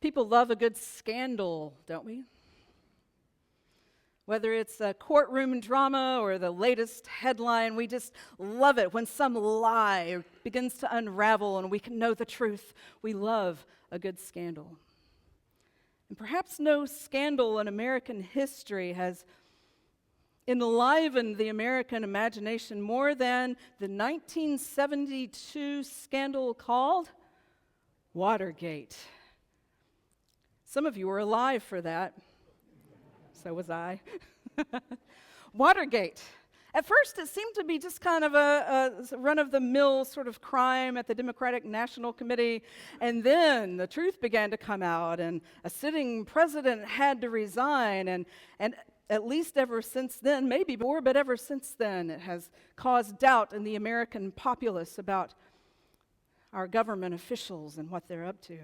People love a good scandal, don't we? Whether it's a courtroom drama or the latest headline, we just love it when some lie begins to unravel and we can know the truth. We love a good scandal. And perhaps no scandal in American history has enlivened the American imagination more than the 1972 scandal called Watergate. Some of you were alive for that. So was I. Watergate. At first, it seemed to be just kind of a run-of-the-mill sort of crime at the Democratic National Committee, and then the truth began to come out, and a sitting president had to resign, and at least ever since then, maybe more, but ever since then, it has caused doubt in the American populace about our government officials and what they're up to.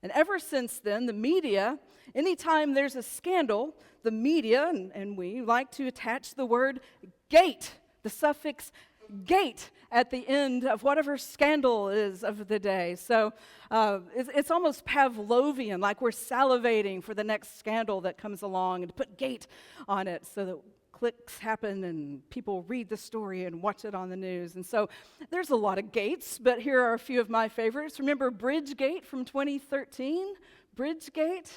And ever since then, the media, anytime there's a scandal, the media, and we like to attach the word gate, the suffix gate at the end of whatever scandal is of the day. So it's almost Pavlovian, like we're salivating for the next scandal that comes along and to put gate on it so that clicks happen and people read the story and watch it on the news. And so there's a lot of gates, but here are a few of my favorites. Remember Bridgegate from 2013? Bridgegate?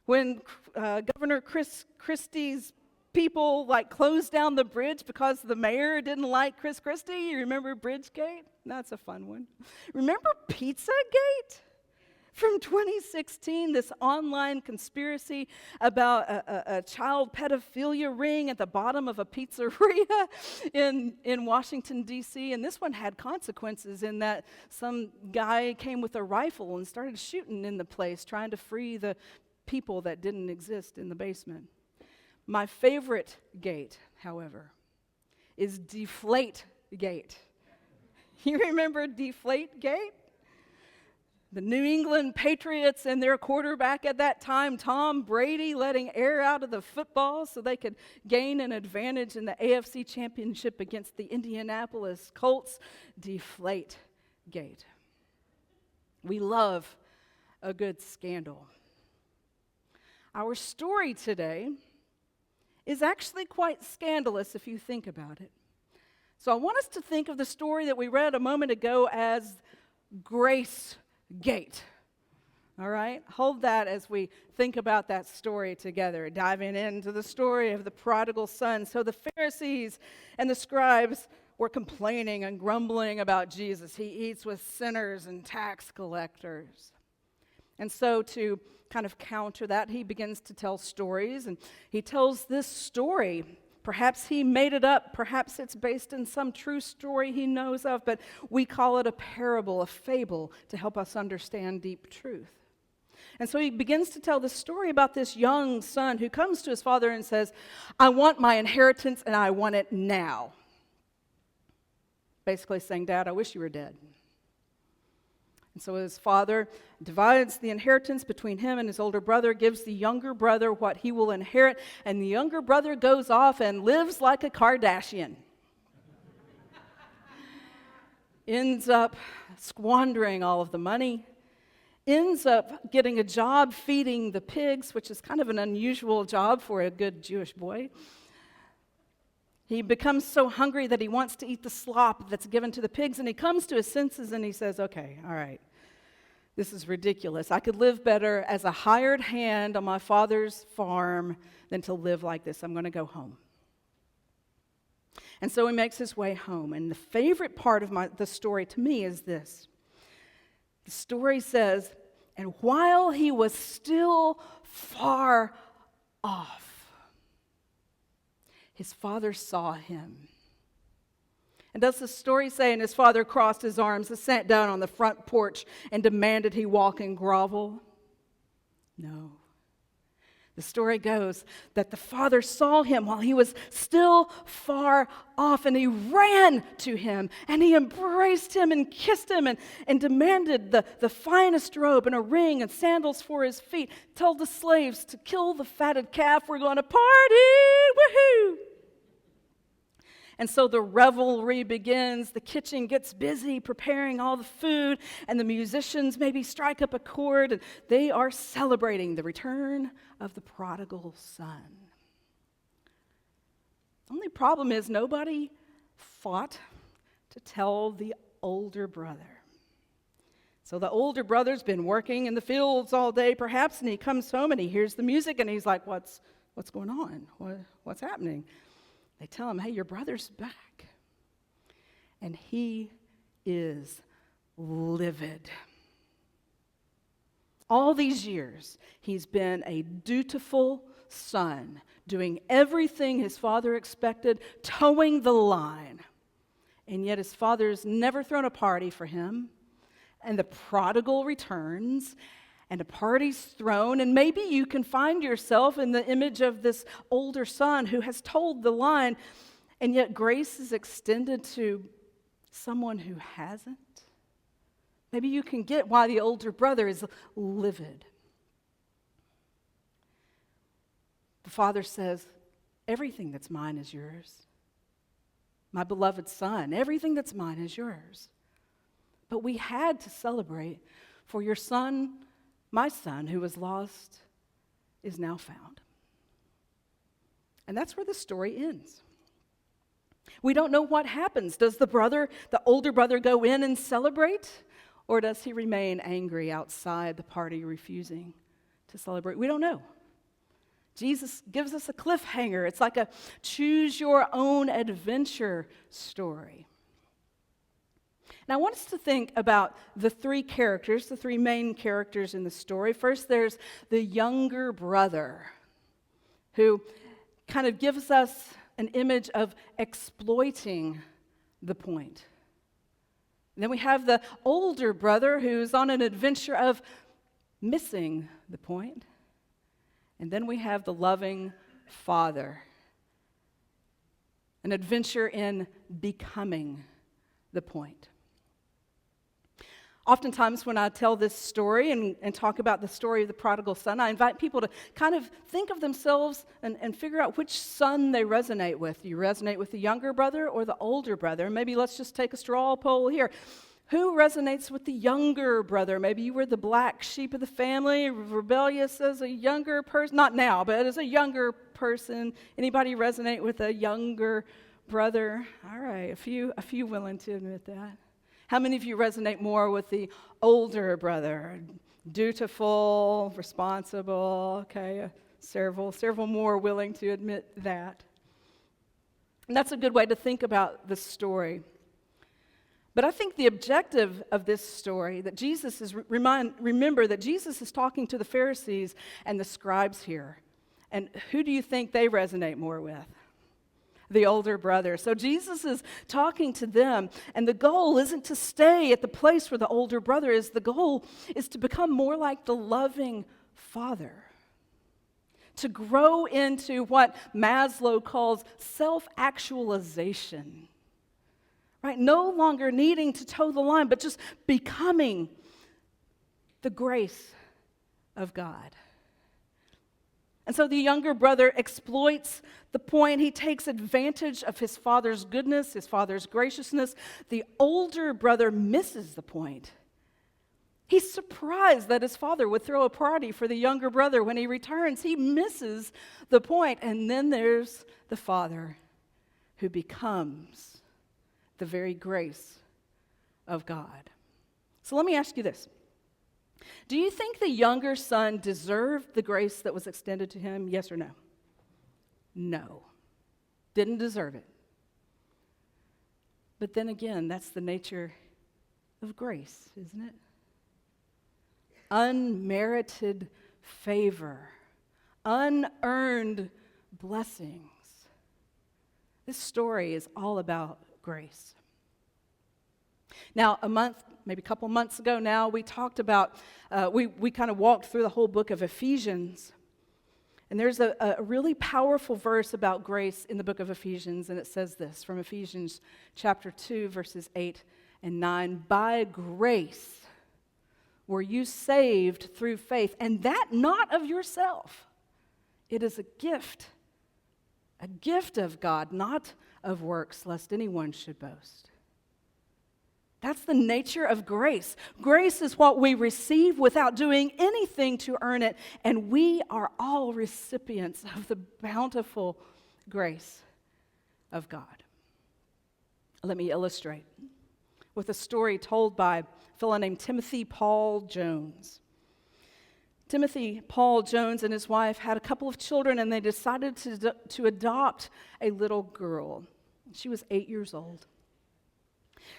When Governor Christie's people closed down the bridge because the mayor didn't like Chris Christie. You remember Bridgegate? That's a fun one. Remember Pizzagate? From 2016, this online conspiracy about a child pedophilia ring at the bottom of a pizzeria in Washington, D.C. And this one had consequences in that some guy came with a rifle and started shooting in the place, trying to free the people that didn't exist in the basement. My favorite gate, however, is Deflategate. You remember Deflategate? The New England Patriots and their quarterback at that time, Tom Brady, letting air out of the football so they could gain an advantage in the AFC Championship against the Indianapolis Colts. Deflategate. We love a good scandal. Our story today is actually quite scandalous if you think about it. So I want us to think of the story that we read a moment ago as Grace Gate. All right? Hold that as we think about that story together, diving into the story of the prodigal son. So the Pharisees and the scribes were complaining and grumbling about Jesus. He eats with sinners and tax collectors. And so to kind of counter that, he begins to tell stories, and he tells this story. Perhaps he made it up, perhaps it's based in some true story he knows of, but we call it a parable, a fable, to help us understand deep truth. And so he begins to tell the story about this young son who comes to his father and says, I want my inheritance and I want it now. Basically saying, Dad, I wish you were dead. And so his father divides the inheritance between him and his older brother, gives the younger brother what he will inherit, and the younger brother goes off and lives like a Kardashian. Ends up squandering all of the money, ends up getting a job feeding the pigs, which is kind of an unusual job for a good Jewish boy. He becomes so hungry that he wants to eat the slop that's given to the pigs, and he comes to his senses and he says, okay, all right, this is ridiculous. I could live better as a hired hand on my father's farm than to live like this. I'm going to go home. And so he makes his way home, and the favorite part of the story to me is this. The story says, and while he was still far off, his father saw him. And does the story say, and his father crossed his arms and sat down on the front porch and demanded he walk and grovel? No. The story goes that the father saw him while he was still far off, and he ran to him, and he embraced him and kissed him and demanded the finest robe and a ring and sandals for his feet. Told the slaves to kill the fatted calf. We're going to party, woohoo! And so the revelry begins. The kitchen gets busy preparing all the food, and the musicians maybe strike up a chord, and they are celebrating the return of the prodigal son. Only problem is nobody thought to tell the older brother. So the older brother's been working in the fields all day perhaps, and he comes home and he hears the music and he's like, what's going on? What's happening? They tell him, hey, your brother's back. And he is livid. All these years, he's been a dutiful son, doing everything his father expected, towing the line. And yet his father's never thrown a party for him. And the prodigal returns, and a party's thrown, and maybe you can find yourself in the image of this older son who has told the line, and yet grace is extended to someone who hasn't. Maybe you can get why the older brother is livid. The father says, everything that's mine is yours. My beloved son, everything that's mine is yours. But we had to celebrate, for your son, my son, who was lost, is now found. And that's where the story ends. We don't know what happens. Does the older brother, go in and celebrate? Or does he remain angry outside the party, refusing to celebrate? We don't know. Jesus gives us a cliffhanger. It's like a choose your own adventure story. And I want us to think about the three main characters in the story. First, there's the younger brother, who kind of gives us an image of exploiting the point. And then we have the older brother who's on an adventure of missing the point. And then we have the loving father, an adventure in becoming the point. Oftentimes when I tell this story and talk about the story of the prodigal son, I invite people to kind of think of themselves and figure out which son they resonate with. Do you resonate with the younger brother or the older brother? Maybe let's just take a straw poll here. Who resonates with the younger brother? Maybe you were the black sheep of the family, rebellious as a younger person. Not now, but as a younger person. Anybody resonate with a younger brother? All right, a few willing to admit that. How many of you resonate more with the older brother? Dutiful, responsible, okay, several more willing to admit that. And that's a good way to think about the story. But I think the objective of this story, that Jesus is, remember that Jesus is talking to the Pharisees and the scribes here. And who do you think they resonate more with? The older brother. So Jesus is talking to them, and the goal isn't to stay at the place where the older brother is. The goal is to become more like the loving father, to grow into what Maslow calls self-actualization, right? No longer needing to toe the line, but just becoming the grace of God. And so the younger brother exploits the point. He takes advantage of his father's goodness, his father's graciousness. The older brother misses the point. He's surprised that his father would throw a party for the younger brother when he returns. He misses the point. And then there's the father who becomes the very grace of God. So let me ask you this. Do you think the younger son deserved the grace that was extended to him? Yes or no? No. Didn't deserve it. But then again, that's the nature of grace, isn't it? Unmerited favor, unearned blessings. This story is all about grace. Now, maybe a couple months ago now, we talked about, we kind of walked through the whole book of Ephesians. And there's a really powerful verse about grace in the book of Ephesians, and it says this from Ephesians chapter 2, verses 8 and 9. By grace were you saved through faith, and that not of yourself. It is a gift of God, not of works, lest anyone should boast. That's the nature of grace. Grace is what we receive without doing anything to earn it, and we are all recipients of the bountiful grace of God. Let me illustrate with a story told by a fellow named Timothy Paul Jones. Timothy Paul Jones and his wife had a couple of children, and they decided to adopt a little girl. She was 8 years old.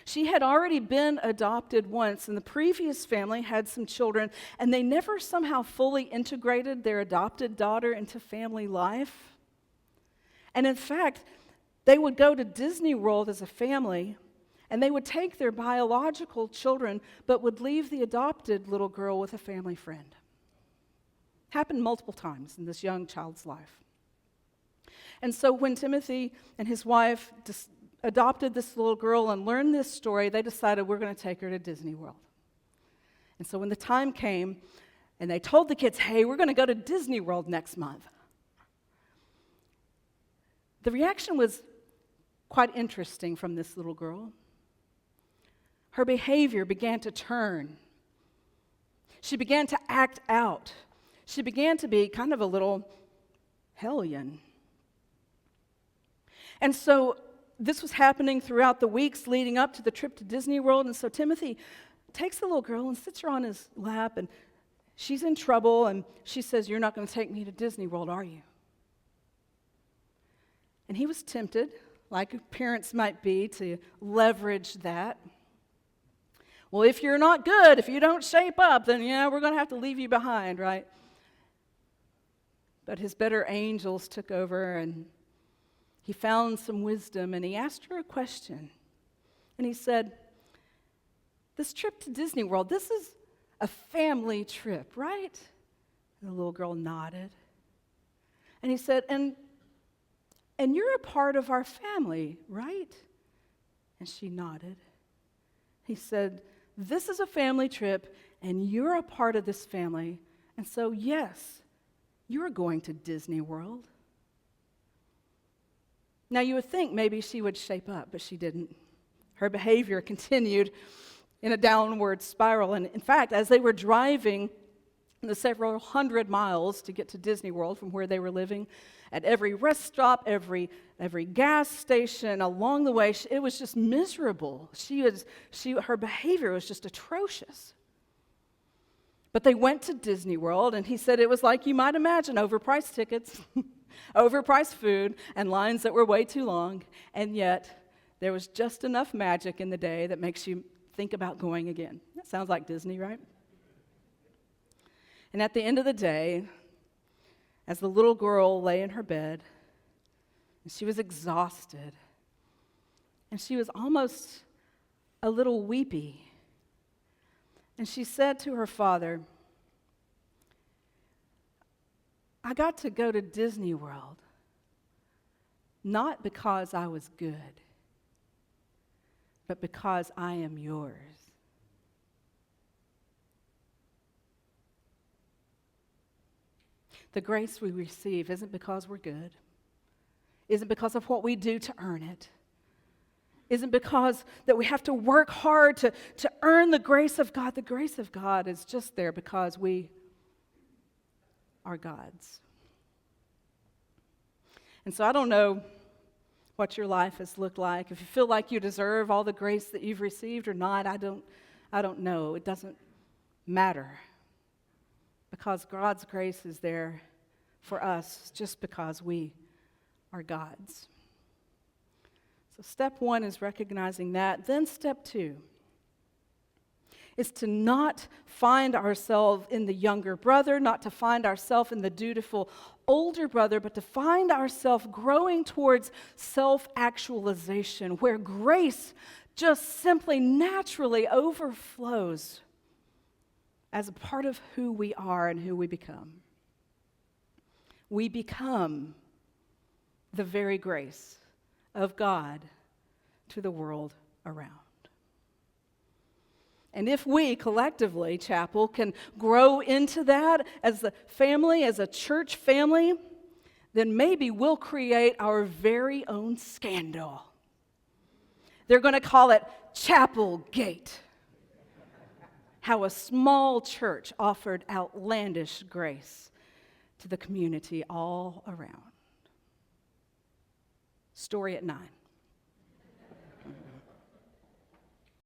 She had already been adopted once, and the previous family had some children, and they never somehow fully integrated their adopted daughter into family life. And in fact, they would go to Disney World as a family, and they would take their biological children, but would leave the adopted little girl with a family friend. Happened multiple times in this young child's life. And so when Timothy and his wife adopted this little girl and learned this story, they decided we're going to take her to Disney World. And so when the time came, and they told the kids, hey, we're going to go to Disney World next month, the reaction was quite interesting from this little girl. Her behavior began to turn. She began to act out. She began to be kind of a little hellion. And so this was happening throughout the weeks leading up to the trip to Disney World. And so Timothy takes the little girl and sits her on his lap, and she's in trouble, and she says, you're not going to take me to Disney World, are you? And he was tempted, like parents might be, to leverage that. Well, if you're not good, if you don't shape up, then, we're going to have to leave you behind, right? But his better angels took over, and he found some wisdom, and he asked her a question. And he said, this trip to Disney World, this is a family trip, right? And the little girl nodded. And he said, and you're a part of our family, right? And she nodded. He said, this is a family trip, and you're a part of this family. And so, yes, you're going to Disney World. Now, you would think maybe she would shape up, but she didn't. Her behavior continued in a downward spiral. And in fact, as they were driving the several hundred miles to get to Disney World from where they were living, at every rest stop, every gas station along the way, it was just miserable. Her behavior was just atrocious. But they went to Disney World, and he said it was like you might imagine, overpriced tickets, overpriced food, and lines that were way too long, and yet there was just enough magic in the day that makes you think about going again. That sounds like Disney, right? And at the end of the day, as the little girl lay in her bed, and she was exhausted, and she was almost a little weepy, and she said to her father, I got to go to Disney World, not because I was good, but because I am yours. The grace we receive isn't because we're good, isn't because of what we do to earn it, isn't because that we have to work hard to earn the grace of God. The grace of God is just there because we are God's. And so I don't know what your life has looked like. If you feel like you deserve all the grace that you've received or not, I don't know. It doesn't matter. Because God's grace is there for us just because we are God's. So step one is recognizing that. Then step two is to not find ourselves in the younger brother, not to find ourselves in the dutiful older brother, but to find ourselves growing towards self-actualization, where grace just simply naturally overflows as a part of who we are and who we become. We become the very grace of God to the world around. And if we collectively, Chapel, can grow into that as a family, as a church family, then maybe we'll create our very own scandal. They're going to call it Chapel Gate. How a small church offered outlandish grace to the community all around. Story at 9.